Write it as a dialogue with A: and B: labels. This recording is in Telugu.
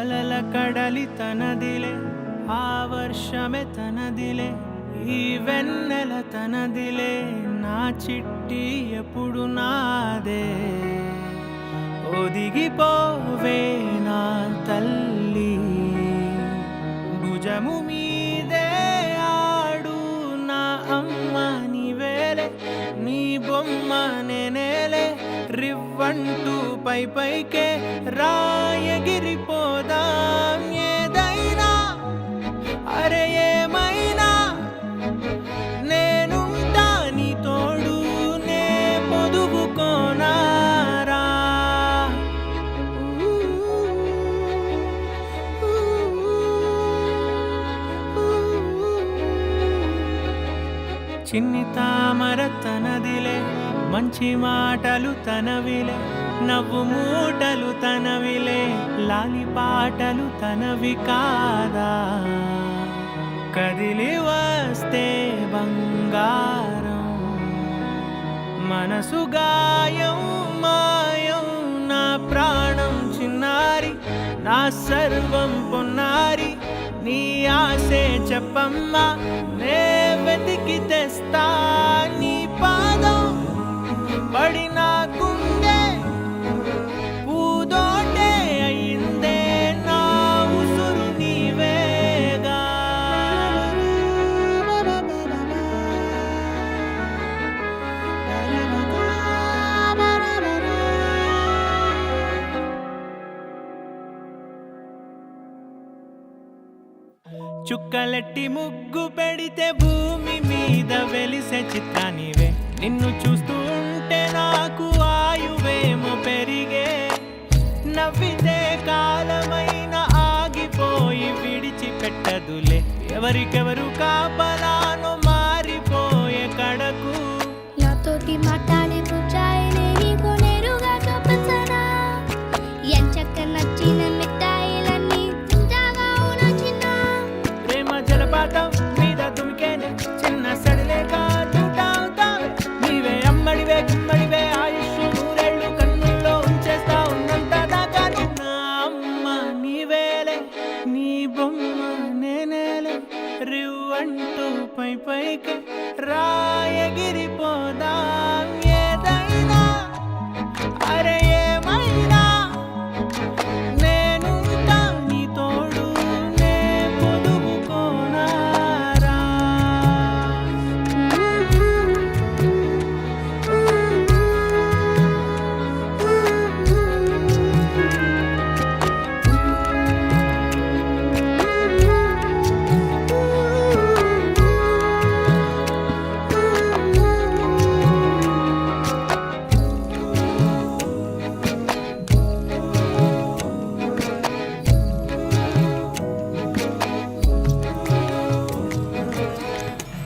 A: అలల కడలి తనదిలే ఆ వర్షమే తనదిలే ఈ వెన్నెల తనదిలే నా చిట్టి ఎప్పుడు నాదే ఒదిగిపోవే నా తల్లి భుజము మీదే ఆడు నా అమ్మ నీవేలే నీ బొమ్మ నేనేలే రివ్వంటూ పైకే రాయగిరిపోదాం ఏదైనా అరే ఏమైనా నేనుంటా నీ తోడు నే పొదుపుకోనారా చిన్ని తామర తనదిలే మంచి మాటలు తనవిలే నవ్వు మూటలు తనవిలే లాలి పాటలు తనవి కాదా కదిలి వస్తే బంగారం మనసు గాయం మాయం నా ప్రాణం చిన్నారి నా సర్వం పొన్నారి నీ ఆశే చెప్పమ్మా నే వెతికి తెస్తా నీ పాదం పడి నా గుండె పూదోటే అయిందే నా ఉసురు నీవేగా చుక్కలెట్టి ముగ్గు పెడితే భూమి మీద వెలిసే చిత్రానివే నిన్ను చూస్తూ ఉంటే నాకు ఆయువేమో పెరిగే నవ్వితే కాలమైన ఆగిపోయి విడిచిపెట్టదులే ఎవరికెవరు కాపలానో మారిపోయే కడకు
B: నాతోటి మాట్లాడే పుచ్చాయినే నీకు నేరుగా చూపించనా ఎంచక్క నచ్చిన మిఠాయిలన్నీ తింటాగా ఉన్నా చిన్న
A: ప్రేమ జలపాతం మీద తుమికేనే చిన్న సడిలేక చూటావుతావే నీవే అమ్మడివే గుమ్మడివే ఆయుష్ నూరేళ్ళు కన్నుల్లో ఉంచేస్తా ఉన్నంత దాకా నా అమ్మ నీవేలే నీ బొమ్మ నేనేలే రివ్వంటూ పైకే రాయగిరిపోదాం ఏదైనా అరే